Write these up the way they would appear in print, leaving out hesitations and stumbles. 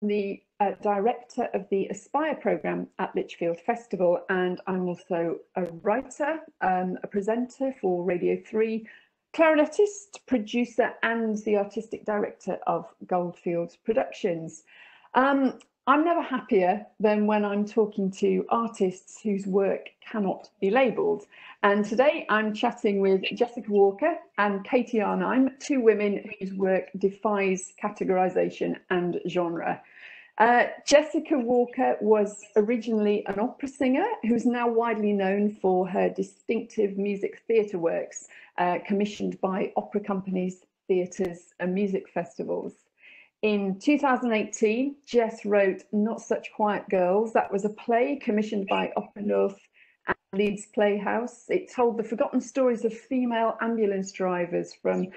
the director of the Aspire programme at Lichfield Festival, and I'm also a writer, a presenter for Radio 3, clarinetist, producer, and the artistic director of Goldfield Productions. I'm never happier than when I'm talking to artists whose work cannot be labelled. And today I'm chatting with Jessica Walker and Katie Arnstein, two women whose work defies categorisation and genre. Jessica Walker was originally an opera singer who's now widely known for her distinctive music theatre works commissioned by opera companies, theatres and music festivals. In 2018, Jess wrote Not Such Quiet Girls. That was a play commissioned by Opera North and Leeds Playhouse. It told the forgotten stories of female ambulance drivers from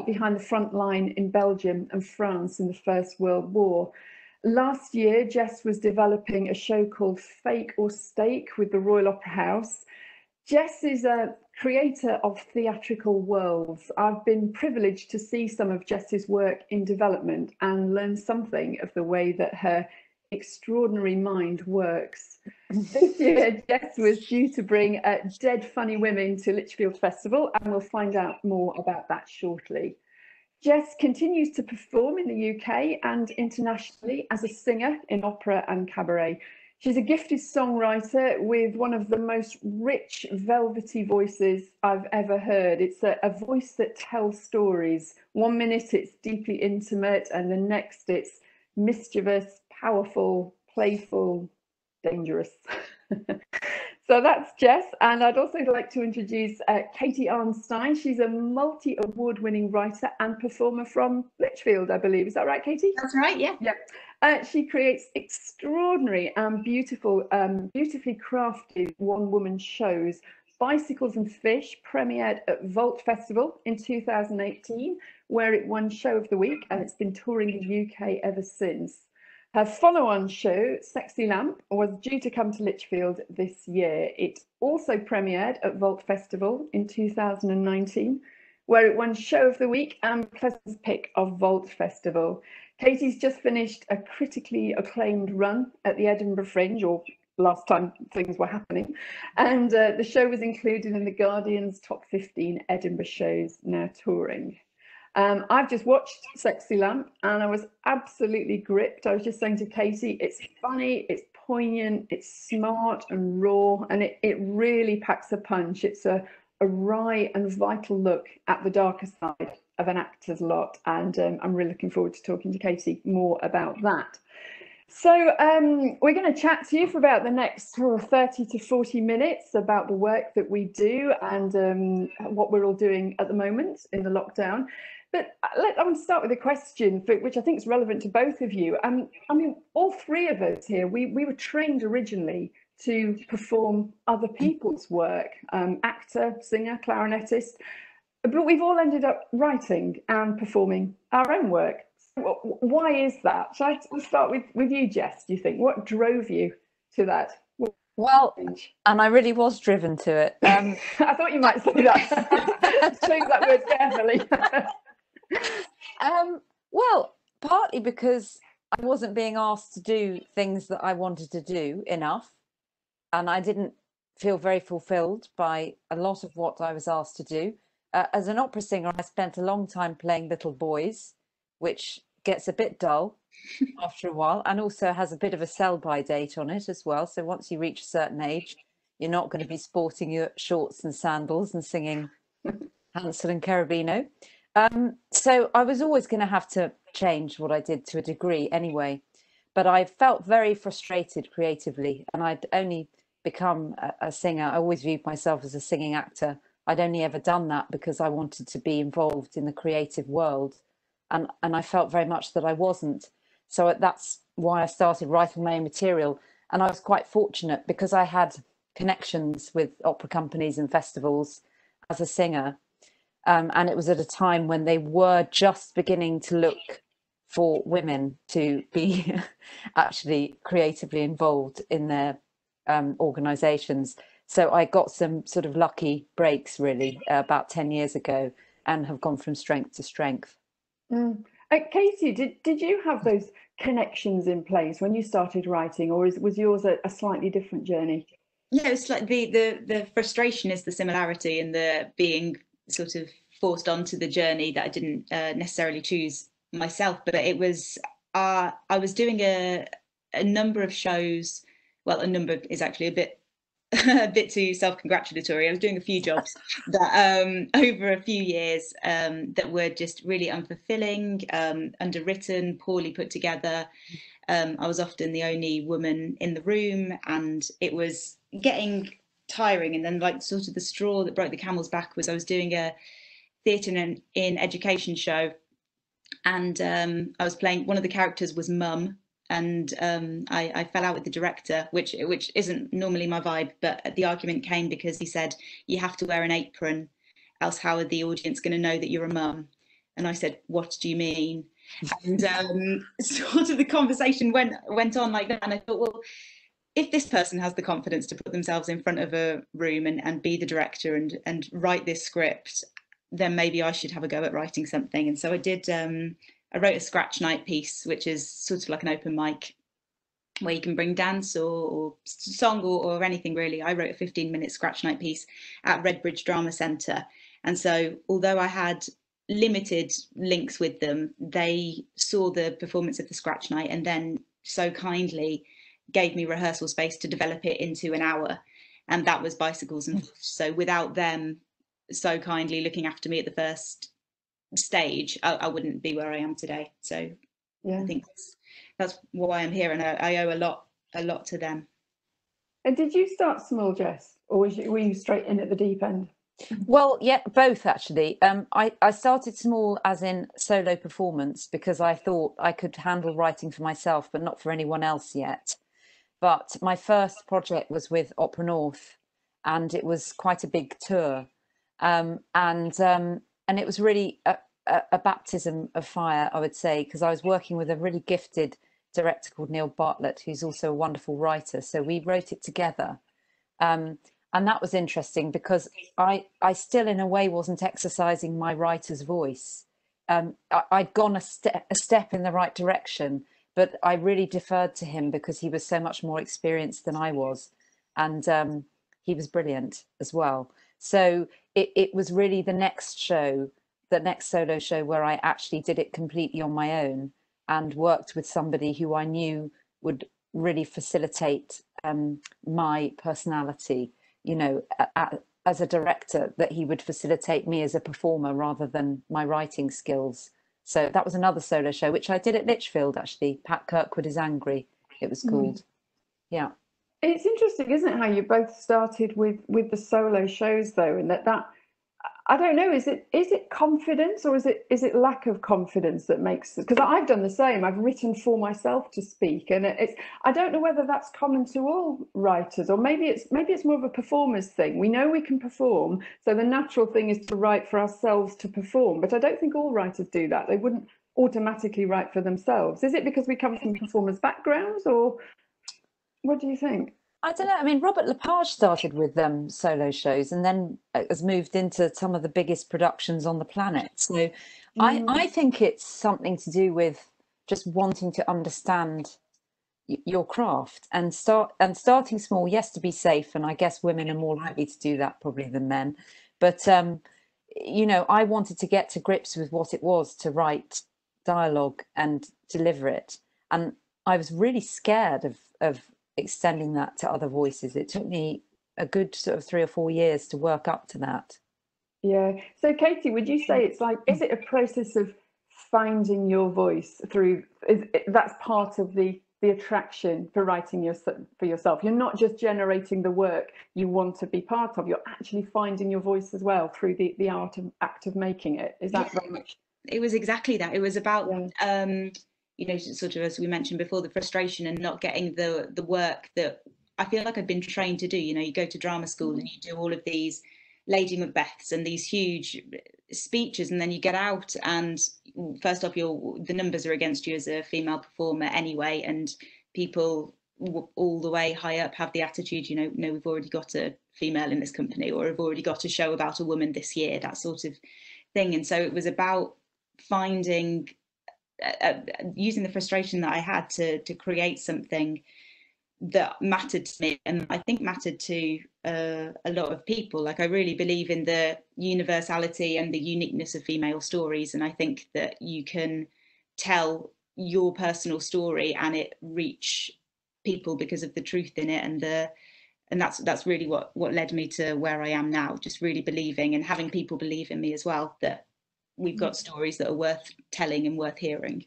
behind the front line in Belgium and France in the First World War. Last year, Jess was developing a show called Fake or Stake with the Royal Opera House. Jess is a creator of theatrical worlds. I've been privileged to see some of Jess's work in development and learn something of the way that her extraordinary mind works. This year, Jess was due to bring Dead Funny Women to Lichfield Festival, and we'll find out more about that shortly. Jess continues to perform in the UK and internationally as a singer in opera and cabaret. She's a gifted songwriter with one of the most rich, velvety voices I've ever heard. It's a voice that tells stories. 1 minute it's deeply intimate, and the next it's mischievous, powerful, playful, dangerous. So that's Jess, and I'd also like to introduce Katie Arnstein. She's a multi-award-winning writer and performer from Lichfield, I believe. Is that right, Katie? That's right, yeah. Yeah. She creates extraordinary and beautiful, beautifully crafted one-woman shows. Bicycles and Fish premiered at Vault Festival in 2018, where it won Show of the Week, and it's been touring the UK ever since. Her follow-on show, Sexy Lamp, was due to come to Lichfield this year. It also premiered at Vault Festival in 2019, where it won Show of the Week and Pleasant's Pick of Vault Festival. Katie's just finished a critically acclaimed run at the Edinburgh Fringe, or last time things were happening, and the show was included in the Guardian's top 15 Edinburgh shows now touring. I've just watched Sexy Lamp and I was absolutely gripped. I was just saying to Katie, it's funny, it's poignant, it's smart and raw, and it really packs a punch. It's a wry and vital look at the darker side of an actor's lot, and I'm really looking forward to talking to Katie more about that. So we're going to chat to you for about the next 30 to 40 minutes about the work that we do and what we're all doing at the moment in the lockdown. But I want to start with a question which I think is relevant to both of you. I mean, all three of us here, we were trained originally to perform other people's work, actor, singer, clarinetist, but we've all ended up writing and performing our own work. So why is that? Shall I start with you, Jess, do you think? What drove you to that? Well, and I really was driven to it. I thought you might say that. Choose that word carefully. Well, partly because I wasn't being asked to do things that I wanted to do enough, and I didn't feel very fulfilled by a lot of what I was asked to do. As an opera singer, I spent a long time playing little boys, which gets a bit dull after a while, and also has a bit of a sell-by date on it as well. So once you reach a certain age, you're not going to be sporting your shorts and sandals and singing Hansel and Cherubino. So I was always going to have to change what I did to a degree anyway, but I felt very frustrated creatively, and I'd only become a singer. I always viewed myself as a singing actor. I'd only ever done that because I wanted to be involved in the creative world, and I felt very much that I wasn't. So that's why I started writing my own material, and I was quite fortunate because I had connections with opera companies and festivals as a singer. And it was at a time when they were just beginning to look for women to be actually creatively involved in their organisations. So I got some sort of lucky breaks, really, about 10 years ago, and have gone from strength to strength. Katie, did you have those connections in place when you started writing, or was yours a slightly different journey? Yeah, it's like the frustration is the similarity, and the being sort of forced onto the journey that I didn't necessarily choose myself. But it was I was doing a number of shows. Well, a number is actually a bit a bit too self-congratulatory. I was doing a few jobs that over a few years that were just really unfulfilling, underwritten, poorly put together. I was often the only woman in the room, and it was getting tiring. And then, like, sort of the straw that broke the camel's back was I was doing a theatre in education show, and I was playing, one of the characters was mum, and I fell out with the director, which isn't normally my vibe, but the argument came because he said, you have to wear an apron, else how are the audience going to know that you're a mum? And I said, what do you mean? And sort of the conversation went on like that. And I thought, well, if this person has the confidence to put themselves in front of a room and be the director and write this script, then maybe I should have a go at writing something. And so I did. I wrote a scratch night piece, which is sort of like an open mic where you can bring dance or song or anything really. I wrote a 15-minute scratch night piece at Redbridge Drama Centre. And so although I had limited links with them, they saw the performance of the scratch night and then so kindly gave me rehearsal space to develop it into an hour. And that was Bicycles and Fish. So without them so kindly looking after me at the first stage, I wouldn't be where I am today. So yeah, I think that's why I'm here, and I owe a lot to them. And did you start small, Jess, or were you straight in at the deep end? Well, yeah, both actually. I started small as in solo performance because I thought I could handle writing for myself, but not for anyone else yet. But my first project was with Opera North, and it was quite a big tour, and it was really a baptism of fire, I would say, because I was working with a really gifted director called Neil Bartlett, who's also a wonderful writer. So we wrote it together. And that was interesting because I still, in a way, wasn't exercising my writer's voice. I'd gone a step in the right direction, but I really deferred to him because he was so much more experienced than I was. And he was brilliant as well. So it was really the next solo show where I actually did it completely on my own and worked with somebody who I knew would really facilitate my personality. You know, as a director, that he would facilitate me as a performer rather than my writing skills. So that was another solo show, which I did at Lichfield, actually. Pat Kirkwood is Angry, it was called. Yeah. It's interesting, isn't it, how you both started with the solo shows, though, and that I don't know, is it confidence or is it lack of confidence that makes, because I've done the same. I've written for myself to speak, and I don't know whether that's common to all writers, or maybe it's more of a performer's thing. We know we can perform, so the natural thing is to write for ourselves to perform, but I don't think all writers do that. They wouldn't automatically write for themselves. Is it because we come from performers' backgrounds, or what do you think? I don't know. I mean, Robert Lepage started with solo shows and then has moved into some of the biggest productions on the planet. So I think it's something to do with just wanting to understand your craft and starting small, yes, to be safe. And I guess women are more likely to do that probably than men. But, you know, I wanted to get to grips with what it was to write dialogue and deliver it. And I was really scared of extending that to other voices. It took me a good sort of 3 or 4 years to work up to that. Yeah. So Katie, would you say it's like, is it a process of finding your voice through, that's part of the attraction for writing for yourself? You're not just generating the work you want to be part of, you're actually finding your voice as well through the act of making it. Is that very much? It was exactly that. It was about you know, sort of, as we mentioned before, the frustration and not getting the work that I feel like I've been trained to do. You know, you go to drama school and you do all of these Lady Macbeths and these huge speeches, and then you get out and first off, the numbers are against you as a female performer anyway, and people all the way high up have the attitude, you know, no, we've already got a female in this company, or we've already got a show about a woman this year, that sort of thing. And so it was about finding using the frustration that I had to create something that mattered to me, and I think mattered to a lot of people. Like, I really believe in the universality and the uniqueness of female stories, and I think that you can tell your personal story and it reach people because of the truth in it, and that's really what led me to where I am now, just really believing and having people believe in me as well, that we've got stories that are worth telling and worth hearing.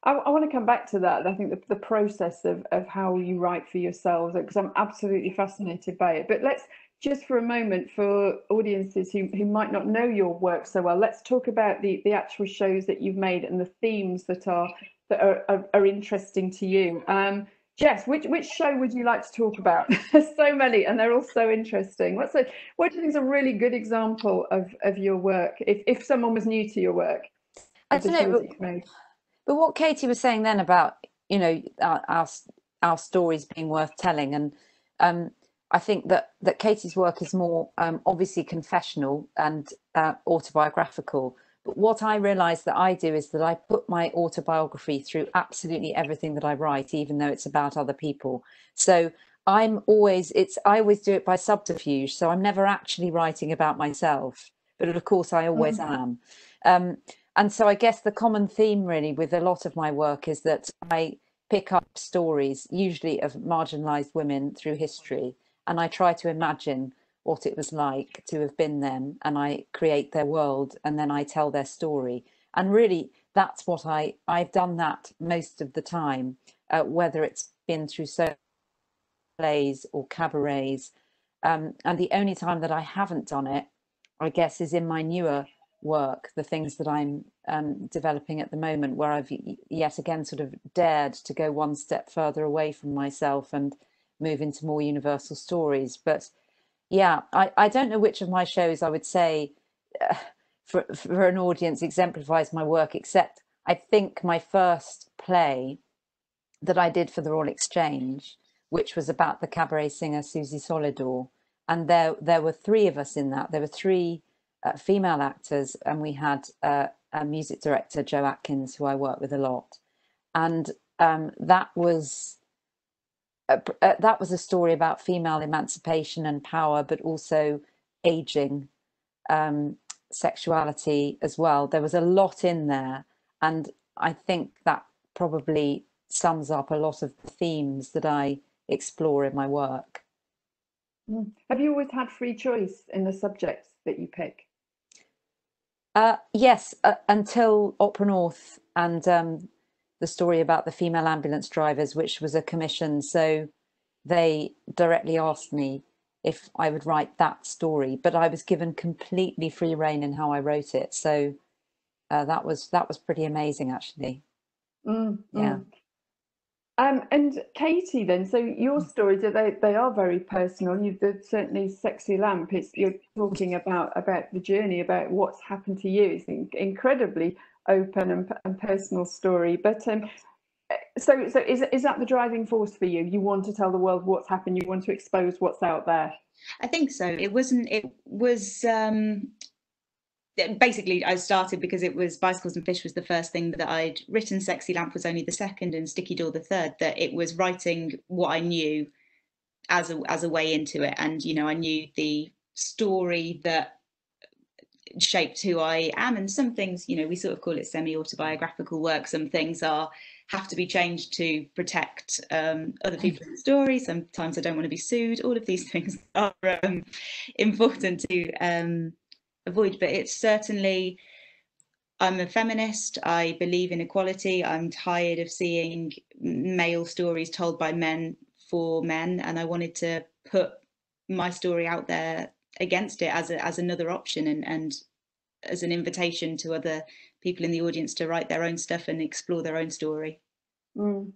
I want to come back to that. I think the process of how you write for yourselves, because I'm absolutely fascinated by it. But let's just for a moment, for audiences who might not know your work so well, let's talk about the actual shows that you've made and the themes that are interesting to you. Jess, which show would you like to talk about? There's so many, and they're all so interesting. What do you think is a really good example of your work, if someone was new to your work? I don't know, but what Katie was saying then about, you know, our stories being worth telling, and I think that Katie's work is more obviously confessional and autobiographical. But what I realise that I do is that I put my autobiography through absolutely everything that I write, even though it's about other people. So I always do it by subterfuge. So I'm never actually writing about myself, but of course I always am. And so I guess the common theme really with a lot of my work is that I pick up stories, usually of marginalised women through history, and I try to imagine what it was like to have been them, and I create their world, and then I tell their story. And really, that's what I've done that most of the time, whether it's been through plays or cabarets. And the only time that I haven't done it, I guess, is in my newer work, the things that I'm developing at the moment, where I've yet again sort of dared to go one step further away from myself and move into more universal stories. But yeah, I don't know which of my shows I would say for an audience exemplifies my work, except I think my first play that I did for the Royal Exchange, which was about the cabaret singer Susie Solidor, and there were three of us in that. There were three female actors, and we had a music director, Joe Atkins, who I work with a lot, and that was a story about female emancipation and power, but also aging, sexuality as well. There was a lot in there, and I think that probably sums up a lot of the themes that I explore in my work. Have you always had free choice in the subjects that you pick? Yes, until Opera North and the story about the female ambulance drivers, which was a commission. So they directly asked me if I would write that story, but I was given completely free rein in how I wrote it. So that was pretty amazing, actually. Yeah. And Katie, then, so your stories, they are very personal. You've certainly Sexy Lamp. You're talking about the journey, about what's happened to you. It's an incredibly open and personal story. But so is that the driving force for you? You want to tell the world what's happened. You want to expose what's out there. I think so. It was basically, I started because it was Bicycles and Fish was the first thing that I'd written. Sexy Lamp was only the second, and Sticky Door the third. That it was writing what I knew as a way into it, and I knew the story that shaped who I am. And some things, we sort of call it semi-autobiographical work. Some things have to be changed to protect other people's stories. Sometimes I don't want to be sued. All of these things are important to avoid, but it's certainly, I'm a feminist. I believe in equality. I'm tired of seeing male stories told by men for men, and I wanted to put my story out there against it as another option, and as an invitation to other people in the audience to write their own stuff and explore their own story. And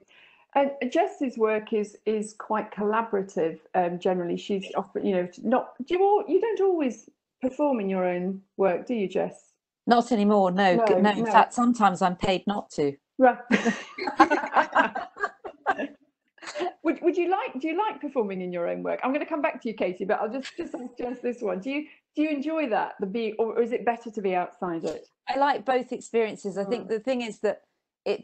Jess's work is quite collaborative. Generally, she's often, you don't always perform in your own work, do you, Jess? Not anymore. No. In fact, sometimes I'm paid not to. Right. Do you like performing in your own work? I'm going to come back to you, Katie, but I'll just ask Jess this one. Do you enjoy that, or is it better to be outside it? I like both experiences. I think the thing is that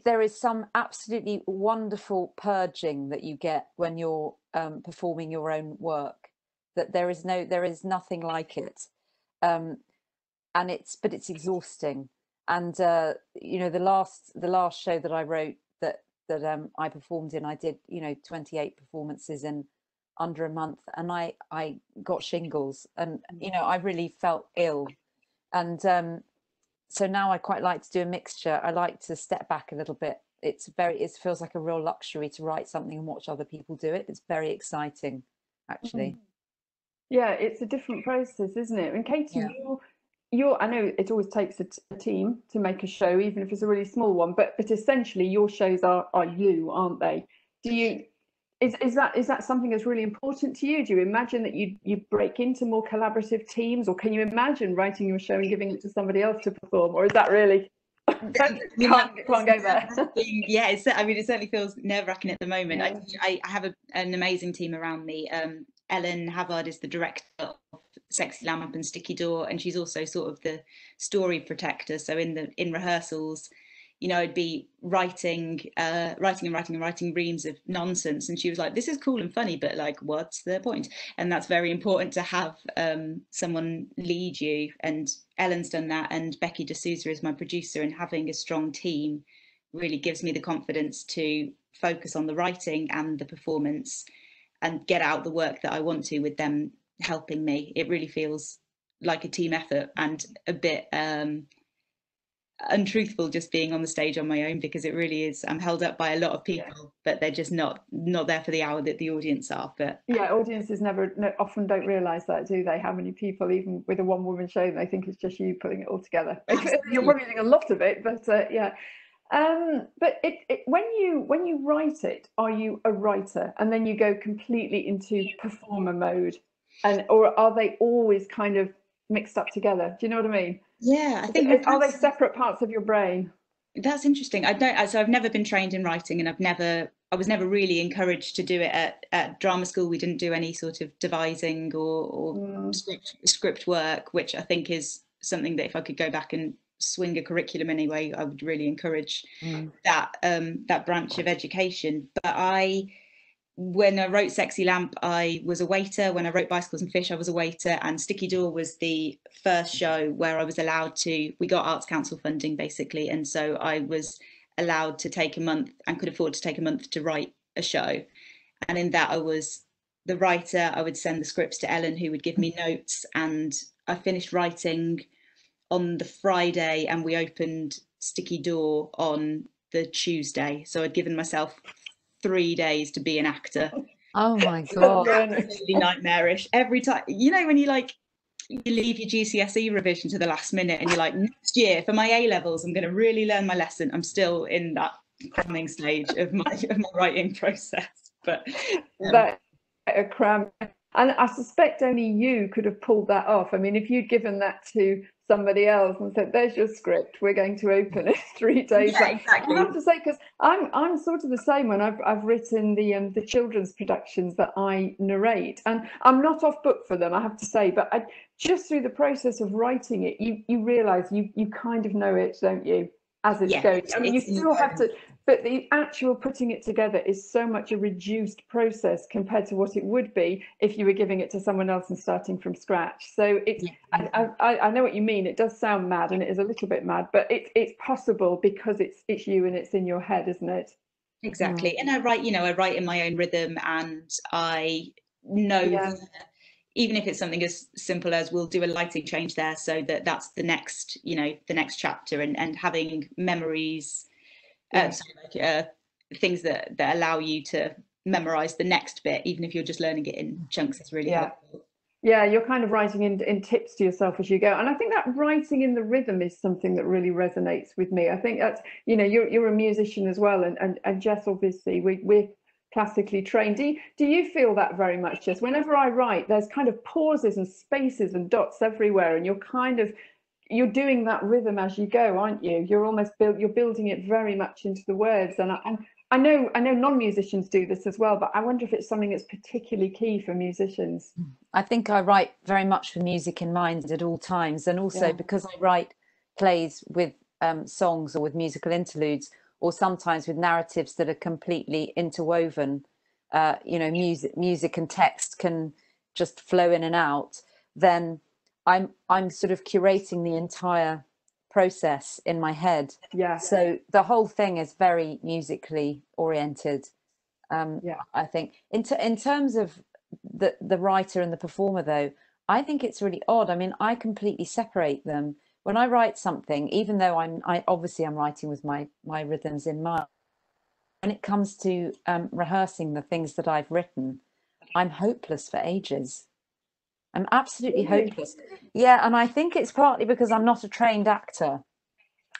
there is some absolutely wonderful purging that you get when you're performing your own work, that there is nothing like it. And it's exhausting. And you know, the last show that I wrote that I performed in, I did, you know, 28 performances in under a month, and I got shingles, and you know, I really felt ill. And so now I quite like to do a mixture. I like to step back a little bit. It feels like a real luxury to write something and watch other people do it. It's very exciting, actually. Yeah, it's a different process, isn't it? And Katie, yeah. I know it always takes a team to make a show, even if it's a really small one, but essentially your shows are you, aren't they? Is that something that's really important to you? Do you imagine that you break into more collaborative teams, or can you imagine writing your show and giving it to somebody else to perform, or is that really can't go there? Yeah, I mean, it certainly feels nerve-wracking at the moment. Yeah. I have an amazing team around me. Ellen Havard is the director of Sexy Lamp and Sticky Door, and she's also sort of the story protector. So in rehearsals, you know, I'd be writing reams of nonsense, and she was like, "This is cool and funny, but like, what's the point?" And that's very important to have someone lead you. And Ellen's done that, and Becky D'Souza is my producer, and having a strong team really gives me the confidence to focus on the writing and the performance and get out the work that I want to with them helping me. It really feels like a team effort, and a bit untruthful just being on the stage on my own, because it really is. I'm held up by a lot of people, but they're just not there for the hour that the audience are. But yeah, audiences often don't realise that, do they? How many people, even with a one-woman show, they think it's just you putting it all together. You're probably doing a lot of it, but yeah. But when you write it, are you a writer and then you go completely into performer mode, or are they always kind of mixed up together? Do you know what I mean? Yeah, I think are they separate parts of your brain? That's interesting. So I've never been trained in writing, and I was never really encouraged to do it at drama school. We didn't do any sort of devising or script work, which I think is something that if I could go back and swing a curriculum anyway, I would really encourage that branch of education. But when I wrote Sexy Lamp, I was a waiter. When I wrote Bicycles and Fish, I was a waiter. And Sticky Door was the first show where I was allowed to, we got Arts Council funding basically. And so I was allowed to take a month and could afford to take a month to write a show. And in that I was the writer. I would send the scripts to Ellen, who would give me notes. And I finished writing on the Friday and we opened Sticky Door on the Tuesday. So I'd given myself 3 days to be an actor. Oh my god. Absolutely nightmarish. Every time, you know, when you leave your GCSE revision to the last minute and you're like, next year for my A levels I'm going to really learn my lesson. I'm still in that cramming stage of my writing process. But that a cram, and I suspect only you could have pulled that off. I mean, if you'd given that to somebody else and said, "There's your script, we're going to open it 3 days." Yeah, exactly. I have to say, because I'm sort of the same when I've written the children's productions that I narrate, and I'm not off book for them, I have to say, but just through the process of writing it, you realise you kind of know it, don't you, as it's going. I mean, you still have to, but the actual putting it together is so much a reduced process compared to what it would be if you were giving it to someone else and starting from scratch. So it's, I know what you mean. It does sound mad, and it is a little bit mad, but it's possible because it's you and it's in your head, isn't it? Exactly. And I write in my own rhythm, and I know that even if it's something as simple as we'll do a lighting change there, so that's the next chapter, and having memories, things that allow you to memorize the next bit, even if you're just learning it in chunks, is really helpful. Yeah, you're kind of writing in tips to yourself as you go. And I think that writing in the rhythm is something that really resonates with me. I think that's, you're a musician as well. And Jess, obviously, we're classically trained. Do you feel that very much, Jess? Whenever I write, there's kind of pauses and spaces and dots everywhere. And you're doing that rhythm as you go, aren't you? You're building it very much into the words. And I know non-musicians do this as well, but I wonder if it's something that's particularly key for musicians. I think I write very much with music in mind at all times, and also because I write plays with songs or with musical interludes, or sometimes with narratives that are completely interwoven, you know, music and text can just flow in and out, then I'm sort of curating the entire process in my head. Yeah. So the whole thing is very musically oriented. Yeah. I think in terms of the writer and the performer, though, I think it's really odd. I mean, I completely separate them. When I write something, even though I obviously I'm writing with my rhythms in mind, when it comes to rehearsing the things that I've written, I'm hopeless for ages. I'm absolutely Really? hopeless. Yeah, and I think it's partly because I'm not a trained actor.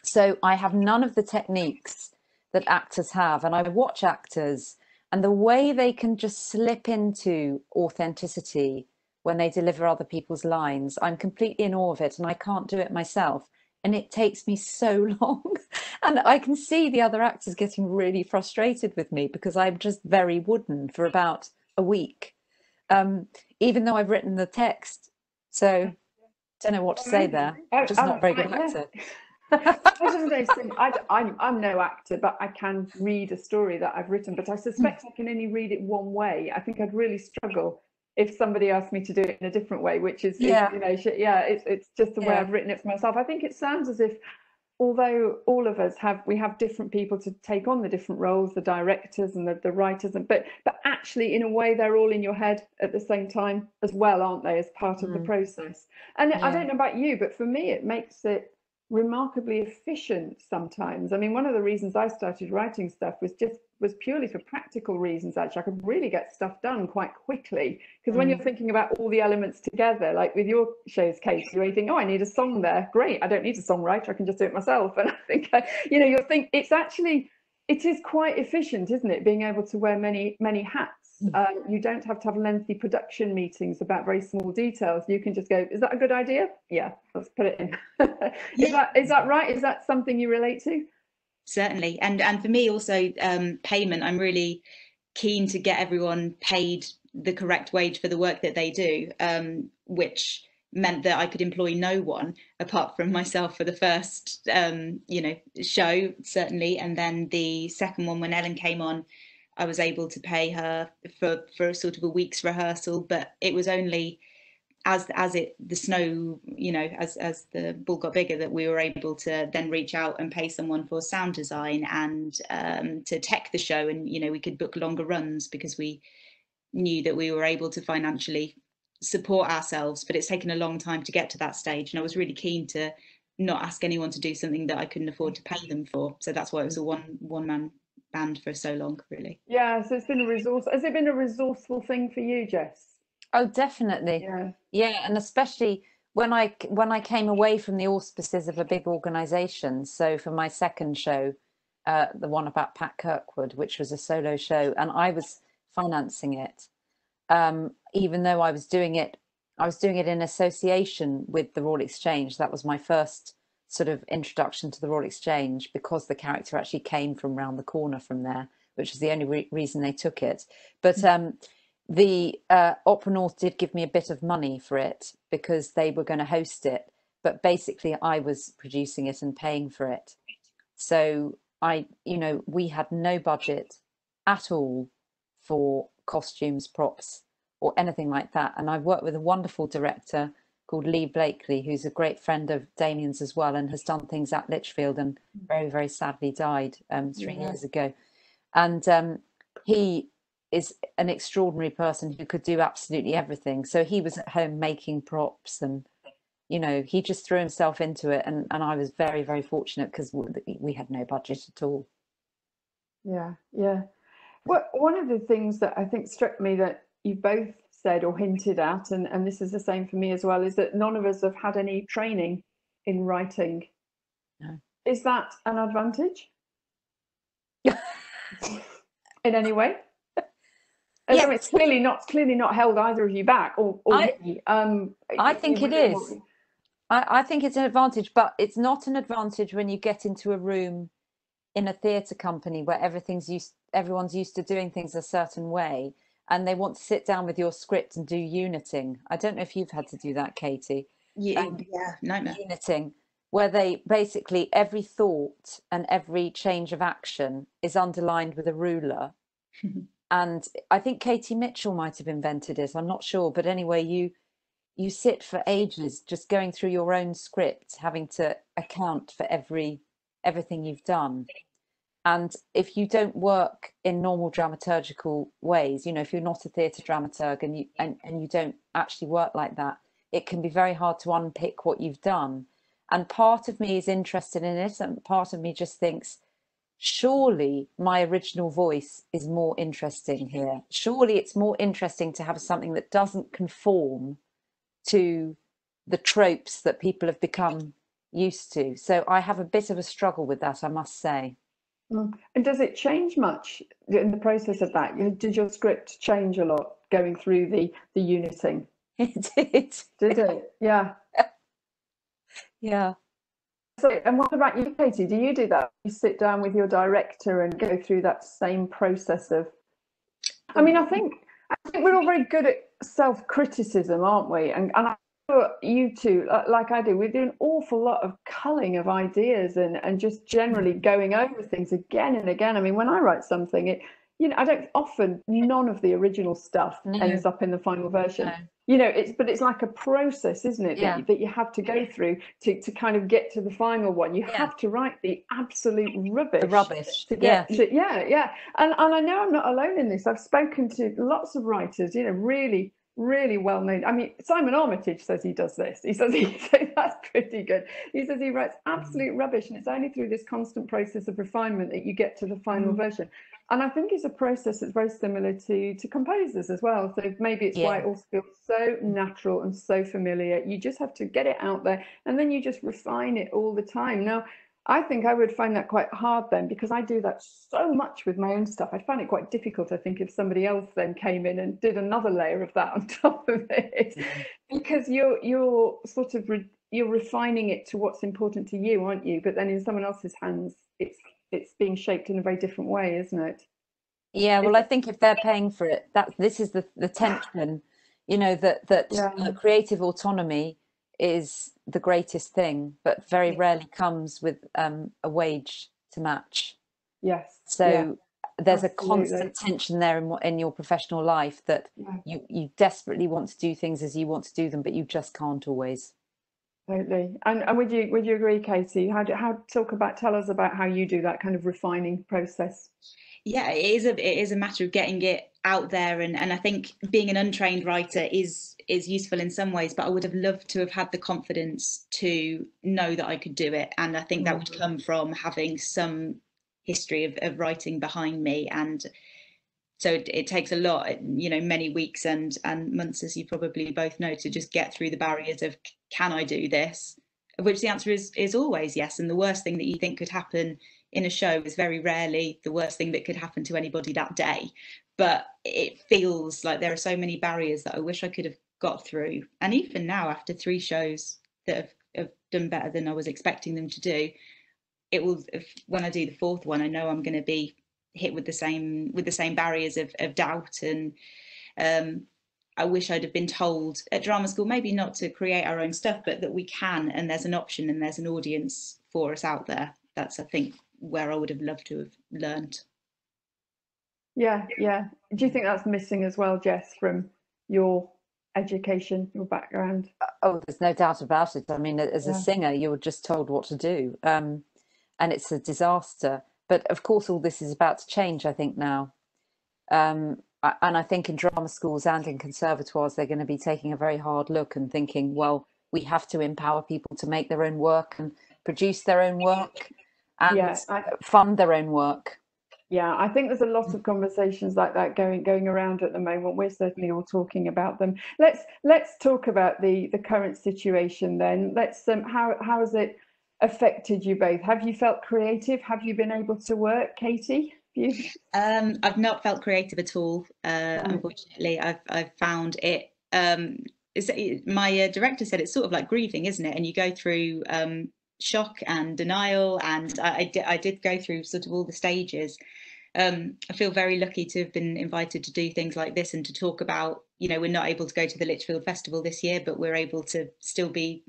So I have none of the techniques that actors have. And I watch actors, and the way they can just slip into authenticity when they deliver other people's lines, I'm completely in awe of it, and I can't do it myself. And it takes me so long. And I can see the other actors getting really frustrated with me because I'm just very wooden for about a week, even though I've written the text. So don't know what to say there. Just not a very good actor. I'm no actor, but I can read a story that I've written, but I suspect I can only read it one way. I think I'd really struggle if somebody asked me to do it in a different way, which is, you know, it's just the way I've written it for myself. I think it sounds as if, although all of us have different people to take on the different roles, the directors and the writers, but actually in a way they're all in your head at the same time as well, aren't they, as part of the process. And I don't know about you, but for me it makes it remarkably efficient sometimes. I mean, one of the reasons I started writing stuff was purely for practical reasons. Actually, I could really get stuff done quite quickly, because when you're thinking about all the elements together, like with your shows, Katie, where you think, oh, I need a song there, great, I don't need a songwriter, I can just do it myself. And I think you know, you'll think it is quite efficient, isn't it, being able to wear many hats. You don't have to have lengthy production meetings about very small details. You can just go, is that a good idea? Yeah, let's put it in. Is that right? Is that something you relate to? Certainly. And for me also, payment, I'm really keen to get everyone paid the correct wage for the work that they do, which meant that I could employ no one apart from myself for the first you know, show, certainly. And then the second one, when Ellen came on, I was able to pay her for sort of a week's rehearsal, but it was only as the snow, you know, as the ball got bigger, that we were able to then reach out and pay someone for sound design and to tech the show. And, you know, we could book longer runs because we knew that we were able to financially support ourselves, but it's taken a long time to get to that stage. And I was really keen to not ask anyone to do something that I couldn't afford to pay them for. So that's why it was a one man band for so long, really. Yeah, so it's been a resource. Has it been a resourceful thing for you, Jess? Oh, definitely. Yeah, and especially when I came away from the auspices of a big organisation. So for my second show, the one about Pat Kirkwood, which was a solo show, and I was financing it, even though I was doing it in association with the Royal Exchange. That was my first sort of introduction to the Royal Exchange, because the character actually came from round the corner from there, which is the only reason they took it. But the Opera North did give me a bit of money for it because they were going to host it, but basically I was producing it and paying for it. So you know, we had no budget at all for costumes, props, or anything like that. And I've worked with a wonderful director called Lee Blakely, who's a great friend of Damien's as well, and has done things at Lichfield, and very, very sadly died 3 years ago. And he is an extraordinary person who could do absolutely everything. So he was at home making props, and you know, he just threw himself into it, and I was very, very fortunate because we had no budget at all. Yeah. Well, one of the things that I think struck me that you both said or hinted at, and this is the same for me as well, is that none of us have had any training in writing. No. Is that an advantage? In any way? Yeah. So it's clearly not held either of you back, or me. I think it is. I think it's an advantage, but it's not an advantage when you get into a room in a theatre company where everyone's used to doing things a certain way, and they want to sit down with your script and do uniting. I don't know if you've had to do that, Katie. Yeah, nightmare. Uniting. where they basically every thought and every change of action is underlined with a ruler. And I think Katie Mitchell might have invented it, I'm not sure, but anyway, you sit for ages just going through your own script, having to account for everything you've done. And if you don't work in normal dramaturgical ways, you know, if you're not a theatre dramaturg and you don't actually work like that, it can be very hard to unpick what you've done. And part of me is interested in it, and part of me just thinks, surely my original voice is more interesting here. Surely it's more interesting to have something that doesn't conform to the tropes that people have become used to. So I have a bit of a struggle with that, I must say. And does it change much in the process of that? Did your script change a lot going through the uniting? It did. Did it? Yeah. Yeah. So, and what about you, Katie? Do you do that? You sit down with your director and go through that same process of? I mean, I think we're all very good at self-criticism, aren't we? And I know you two, like I do, we do an awful lot of culling of ideas and just generally going over things again and again. I mean, when I write something, I don't often, none of the original stuff ends up in the final version. No. But it's like a process, isn't it? Yeah. That you have to go through to kind of get to the final one. You have to write the absolute rubbish. The rubbish. To get to, yeah. And I know I'm not alone in this. I've spoken to lots of writers, really, really well known. I mean, Simon Armitage says he does this. He says that's pretty good. He says he writes absolute rubbish, and it's only through this constant process of refinement that you get to the final version. And I think it's a process that's very similar to composers as well. So maybe it's why it all feels so natural and so familiar. You just have to get it out there, and then you just refine it all the time. Now, I think I would find that quite hard then, because I do that so much with my own stuff. I'd find it quite difficult, I think, if somebody else then came in and did another layer of that on top of it, because you're sort of you're refining it to what's important to you, aren't you? But then in someone else's hands, it's being shaped in a very different way, isn't it? Yeah, well, I think if they're paying for it, this is the tension, that creative autonomy is the greatest thing, but very rarely comes with a wage to match. Yes. So there's a constant tension there in your professional life that you desperately want to do things as you want to do them, but you just can't always. Totally. And would you agree, Katie? Tell us about how you do that kind of refining process. Yeah, it is a matter of getting it out there, and I think being an untrained writer is useful in some ways, but I would have loved to have had the confidence to know that I could do it, and I think that would come from having some history of writing behind me. And so it takes a lot, many weeks and months, as you probably both know, to just get through the barriers of, can I do this? Of which the answer is always yes. And the worst thing that you think could happen in a show is very rarely the worst thing that could happen to anybody that day. But it feels like there are so many barriers that I wish I could have got through. And even now, after 3 shows that have done better than I was expecting them to do, when I do the 4th one, I know I'm going to be hit with the same barriers of doubt. And I wish I'd have been told at drama school, maybe not to create our own stuff, but that we can, and there's an option and there's an audience for us out there. That's, I think, where I would have loved to have learned. Yeah. Do you think that's missing as well, Jess, from your education, your background? Oh, there's no doubt about it. I mean, as a singer, you were just told what to do, and it's a disaster. But of course, all this is about to change, I think, now. And I think in drama schools and in conservatoires, they're going to be taking a very hard look and thinking, well, we have to empower people to make their own work and produce their own work and fund their own work. Yeah, I think there's a lot of conversations like that going around at the moment. We're certainly all talking about them. Let's talk about the current situation then. How has it affected you both? Have you felt creative? Have you been able to work, Katie? I've not felt creative at all. Unfortunately, I've found it. My director said it's sort of like grieving, isn't it? And you go through shock and denial, and I did go through sort of all the stages. I feel very lucky to have been invited to do things like this and to talk about, we're not able to go to the Lichfield Festival this year, but we're able to still be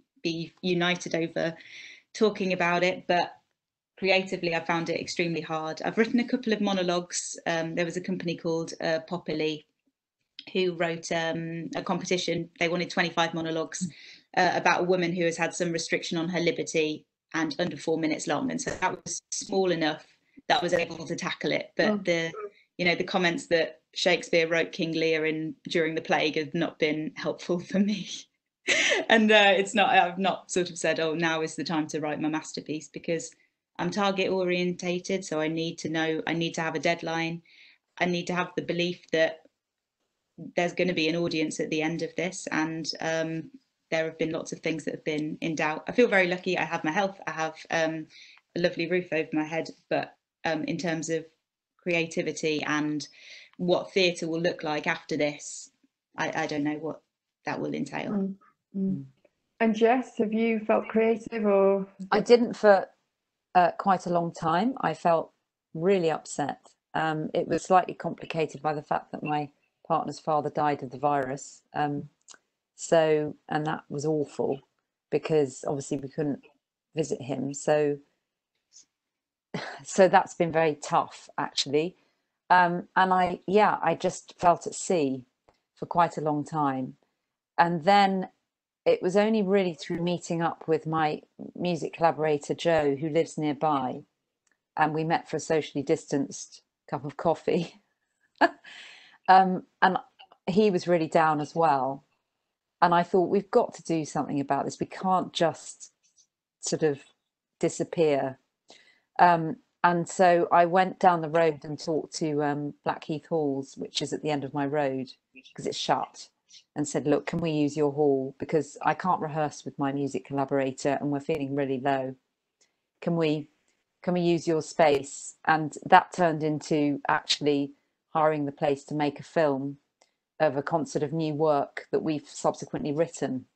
united over talking about it, but creatively, I found it extremely hard. I've written a couple of monologues. There was a company called Popperly who wrote a competition. They wanted 25 monologues about a woman who has had some restriction on her liberty and under 4 minutes long. And so that was small enough that I was able to tackle it. But the comments that Shakespeare wrote King Lear during the plague have not been helpful for me. And I've not sort of said, oh, now is the time to write my masterpiece, because I'm target orientated. So I need to have a deadline. I need to have the belief that there's going to be an audience at the end of this. And there have been lots of things that have been in doubt. I feel very lucky. I have my health. I have a lovely roof over my head. But in terms of creativity and what theatre will look like after this, I don't know what that will entail. And Jess, have you felt creative or? I didn't for quite a long time. I felt really upset. It was slightly complicated by the fact that my partner's father died of the virus. And that was awful because obviously we couldn't visit him. So that's been very tough, actually. And I just felt at sea for quite a long time. And then it was only really through meeting up with my music collaborator, Joe, who lives nearby. And we met for a socially distanced cup of coffee. And he was really down as well. And I thought, we've got to do something about this. We can't just sort of disappear. And so I went down the road and talked to Blackheath Halls, which is at the end of my road, because it's shut, and said, look, can we use your hall? Because I can't rehearse with my music collaborator and we're feeling really low. Can we use your space? And that turned into actually hiring the place to make a film of a concert of new work that we've subsequently written.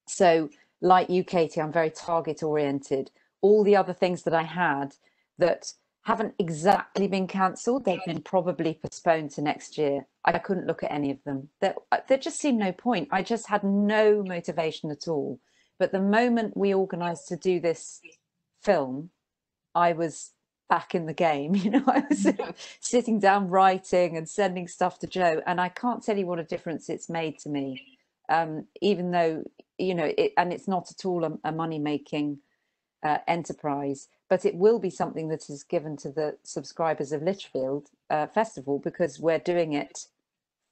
So like you, Katie, I'm very target oriented. All the other things that I had that haven't exactly been cancelled, they've been probably postponed to next year. I couldn't look at any of them. There just seemed no point. I just had no motivation at all. But the moment we organised to do this film, I was back in the game. I was sitting down writing and sending stuff to Joe, and I can't tell you what a difference it's made to me. Even though it's not at all a money-making enterprise, but it will be something that is given to the subscribers of Lichfield Festival, because we're doing it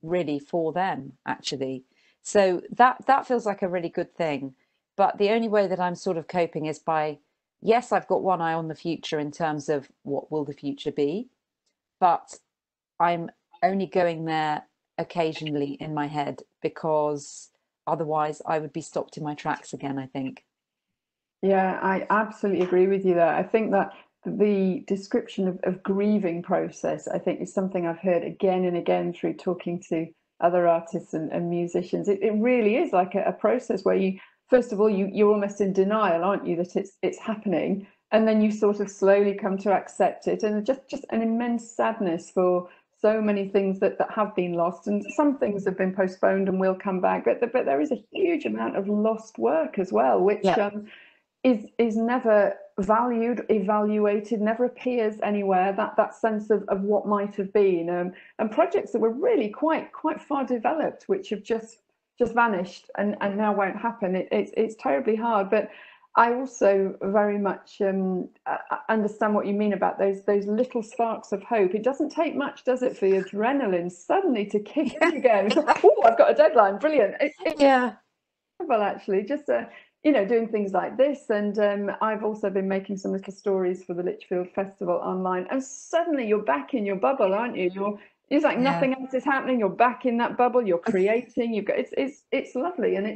really for them, actually. So that feels like a really good thing. But the only way that I'm sort of coping is by, yes, I've got one eye on the future in terms of what will the future be, but I'm only going there occasionally in my head, because otherwise I would be stopped in my tracks again, I think. Yeah, I absolutely agree with you there. I think that the description of grieving process, I think, is something I've heard again and again through talking to other artists and musicians. It really is like a process where you, first of all, you're almost in denial, aren't you, that it's happening, and then you sort of slowly come to accept it, and just an immense sadness for so many things that have been lost, and some things have been postponed and will come back, but there is a huge amount of lost work as well, which is never valued, evaluated, never appears anywhere, that sense of what might have been, and projects that were really quite far developed, which have just vanished and now won't happen. It's terribly hard. But I also very much understand what you mean about those little sparks of hope. It doesn't take much, does it, for the adrenaline suddenly to kick in again? Oh, I've got a deadline, brilliant. Well, actually, just doing things like this, and I've also been making some little stories for the Lichfield Festival online, and suddenly you're back in your bubble, aren't you? It's like nothing else is happening. You're back in that bubble. You're creating. You've got it's lovely, and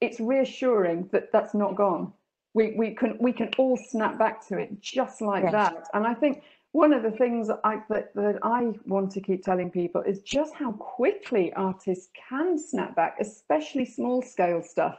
it's reassuring that that's not gone. We can all snap back to it just like that. And I think one of the things that I want to keep telling people is just how quickly artists can snap back, especially small scale stuff.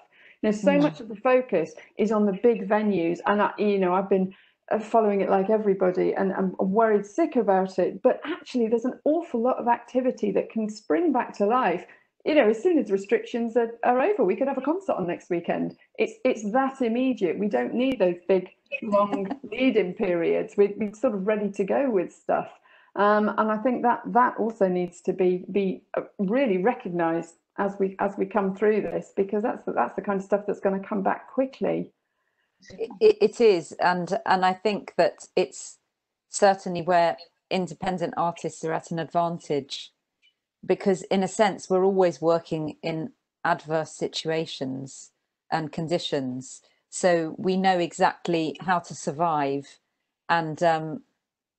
So much of the focus is on the big venues, and I've been following it like everybody, and I'm worried sick about it. But actually, there's an awful lot of activity that can spring back to life you know, as soon as restrictions are over, we could have a concert on next weekend. It's that immediate. We don't need those big, long lead-in periods. We're sort of ready to go with stuff. And I think that also needs to be really recognised as we come through this, because that's the kind of stuff that's going to come back quickly. It is, and I think that it's certainly where independent artists are at an advantage, because in a sense we're always working in adverse situations and conditions, so we know exactly how to survive and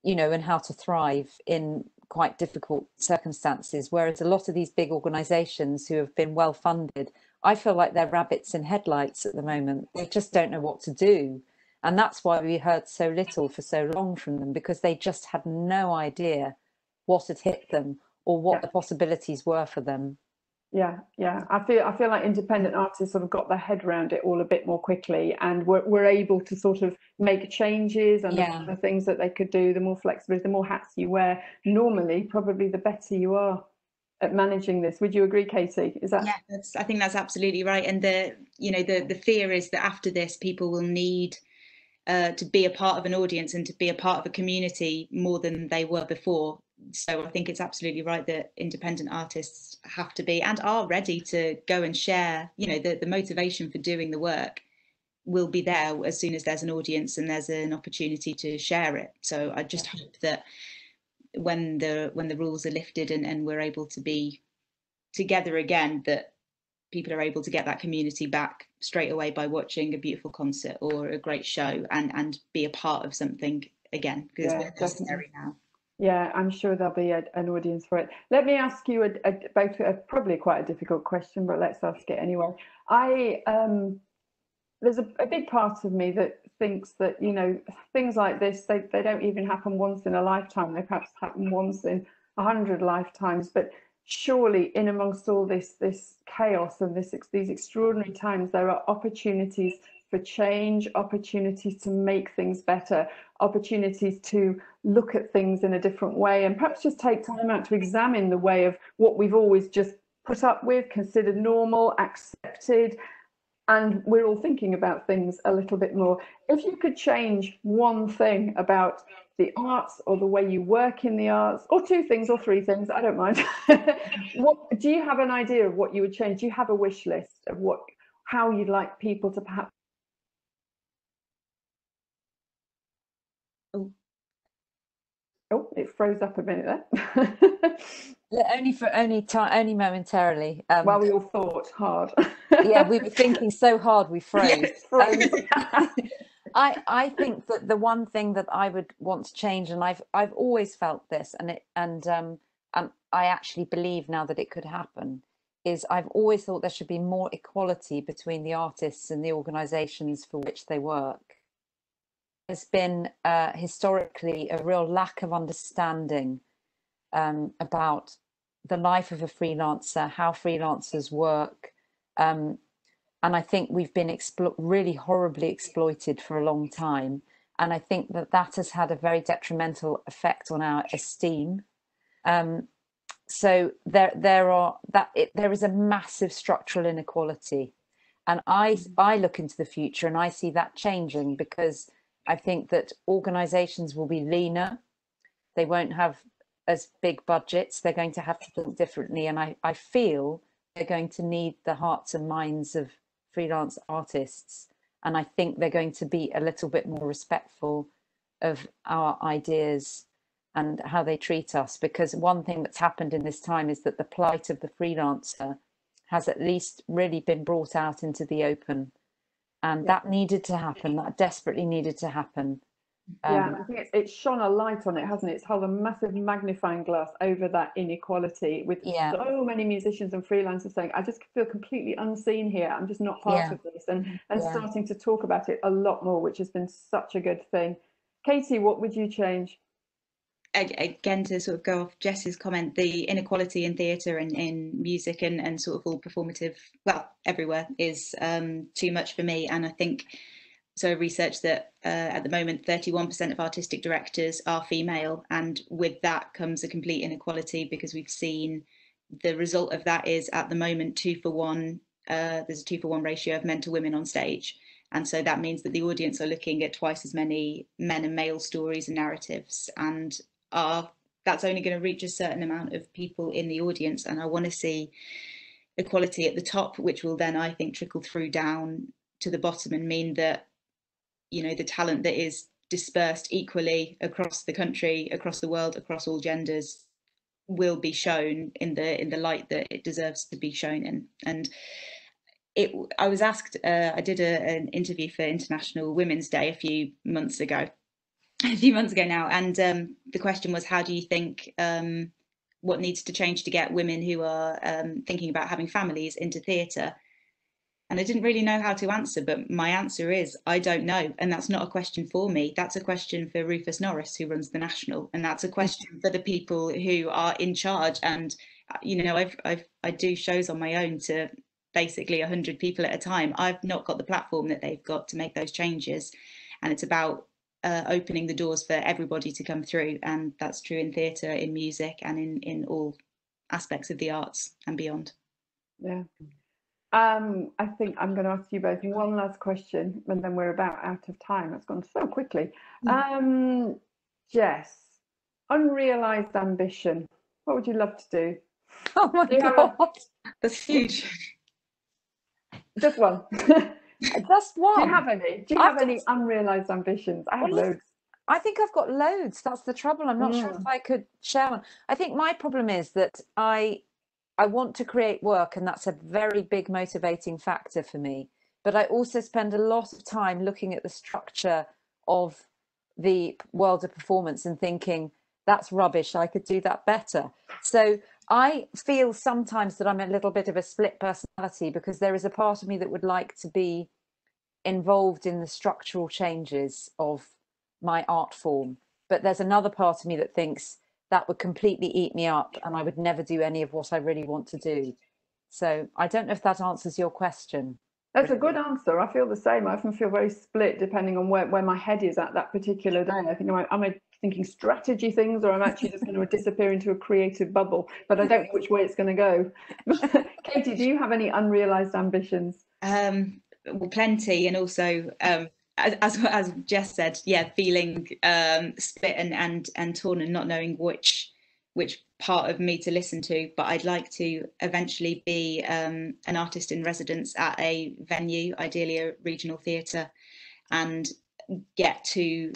you know, and how to thrive in quite difficult circumstances, whereas a lot of these big organizations who have been well funded, I feel like they're rabbits in headlights at the moment. They just don't know what to do. And that's why we heard so little for so long from them, because they just had no idea what had hit them or what the possibilities were for them. Yeah. I feel like independent artists sort of got their head around it all a bit more quickly, and were able to sort of make changes and the things that they could do. The more flexibility, the more hats you wear, normally, probably the better you are at managing this. Would you agree, Katie? Is that? Yeah, I think that's absolutely right. And the fear is that after this, people will need to be a part of an audience and to be a part of a community more than they were before. So I think it's absolutely right that independent artists have to be and are ready to go and share. You know, the motivation for doing the work will be there as soon as there's an audience and there's an opportunity to share it. So I just hope that when the rules are lifted and we're able to be together again, that people are able to get that community back straight away by watching a beautiful concert or a great show and be a part of something again, because it's necessary now. Yeah, I'm sure there'll be an audience for it. Let me ask you probably quite a difficult question, but let's ask it anyway. There's a big part of me that thinks that, you know, things like this, they don't even happen once in a lifetime. They perhaps happen once in 100 lifetimes. But surely, in amongst all this chaos and these extraordinary times, there are opportunities for change, opportunities to make things better, opportunities to look at things in a different way, and perhaps just take time out to examine the way of what we've always just put up with, considered normal, accepted, and we're all thinking about things a little bit more. If you could change one thing about the arts, or the way you work in the arts, or two things or three things, I don't mind. What do you have an idea of what you would change? Do you have a wish list of how you'd like people to perhaps? Oh, it froze up a minute there. only momentarily. While we all thought hard. Yeah, we were thinking so hard we froze. Yes, I think that the one thing that I would want to change, and I've always felt this, and I actually believe now that it could happen, is I've always thought there should be more equality between the artists and the organisations for which they work. There's been historically a real lack of understanding about the life of a freelancer, how freelancers work, and I think we've been really horribly exploited for a long time, and I think that has had a very detrimental effect on our esteem. So there is a massive structural inequality, and I look into the future and I see that changing, because I think that organisations will be leaner. They won't have as big budgets. They're going to have to think differently. And I feel they're going to need the hearts and minds of freelance artists. And I think they're going to be a little bit more respectful of our ideas and how they treat us. Because one thing that's happened in this time is that the plight of the freelancer has at least really been brought out into the open. And that needed to happen. That desperately needed to happen. Yeah, I think it's shone a light on it, hasn't it? It's held a massive magnifying glass over that inequality, with so many musicians and freelancers saying, I just feel completely unseen here. I'm just not part of this. And starting to talk about it a lot more, which has been such a good thing. Katie, what would you change? Again, to sort of go off Jess's comment, the inequality in theatre and in music and sort of all performative, well, everywhere, is too much for me. And I think, so research that at the moment 31% of artistic directors are female, and with that comes a complete inequality, because we've seen the result of that is at the moment 2-for-1. There's a 2-for-1 ratio of men to women on stage. And so that means that the audience are looking at twice as many men and male stories and narratives, and that's only going to reach a certain amount of people in the audience. And I want to see equality at the top, which will then, I think, trickle through down to the bottom and mean that, you know, the talent that is dispersed equally across the country, across the world, across all genders, will be shown in the light that it deserves to be shown in. And I was asked, I did an interview for International Women's Day a few months ago now, and the question was, how do you think, what needs to change to get women who are thinking about having families into theatre? And I didn't really know how to answer, but my answer is, I don't know. And that's not a question for me. That's a question for Rufus Norris, who runs the National. And that's a question for the people who are in charge. And, you know, I do shows on my own to basically 100 people at a time. I've not got the platform that they've got to make those changes. And it's about opening the doors for everybody to come through. And that's true in theatre, in music, and in all aspects of the arts and beyond. Yeah. I think I'm going to ask you both one last question, and then we're about out of time. It's gone so quickly. Jess, unrealised ambition. What would you love to do? Oh my God. That's huge. Just one. Just one. Do you have any? Do you have any unrealised ambitions? I have loads. I think I've got loads. That's the trouble. I'm not sure if I could share one. I think my problem is that I want to create work, and that's a very big motivating factor for me. But I also spend a lot of time looking at the structure of the world of performance and thinking, that's rubbish, I could do that better. So I feel sometimes that I'm a little bit of a split personality, because there is a part of me that would like to be involved in the structural changes of my art form. But there's another part of me that thinks that would completely eat me up and I would never do any of what I really want to do. So I don't know if that answers your question. That's a good answer. I feel the same. I often feel very split depending on where my head is at that particular day. I think, am I thinking strategy things, or I'm actually just going to disappear into a creative bubble, but I don't know which way it's going to go. Katie, do you have any unrealised ambitions? Well, plenty, and also as Jess said, yeah, feeling split and torn and not knowing which part of me to listen to. But I'd like to eventually be an artist in residence at a venue, ideally a regional theatre, and get to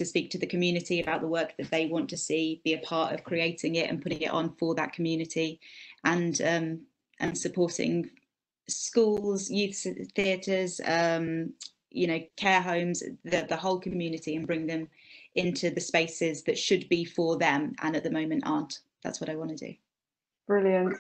speak to the community about the work that they want to see, be a part of creating it and putting it on for that community, and supporting schools, youth theatres, you know, care homes, the whole community, and bring them into the spaces that should be for them and at the moment aren't. That's what I want to do. Brilliant.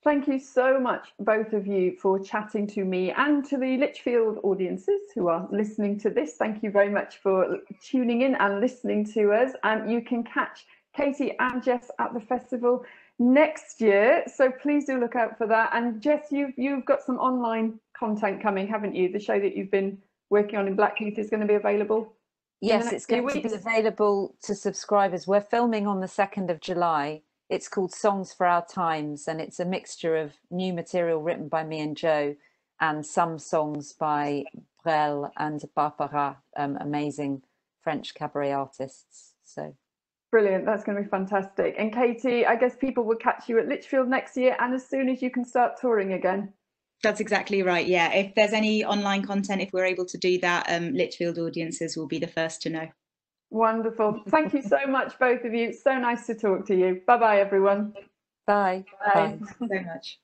Thank you so much, both of you, for chatting to me and to the Lichfield audiences who are listening to this. Thank you very much for tuning in and listening to us. And you can catch Katie and Jess at the festival next year, so please do look out for that. And Jess, you've got some online content coming, haven't you? The show that you've been working on in Blackheath is going to be available. Yes, it's going to be available to subscribers. We're filming on the 2nd of July. It's called Songs for Our Times, and it's a mixture of new material written by me and Joe, and some songs by Brel and Barbara, amazing French cabaret artists. So brilliant, that's going to be fantastic. And Katie, I guess people will catch you at Lichfield next year, and as soon as you can start touring again. That's exactly right, yeah. If there's any online content, if we're able to do that, Lichfield audiences will be the first to know. Wonderful. Thank you so much, both of you. So nice to talk to you. Bye-bye, everyone. Bye. Bye. Thank you so much.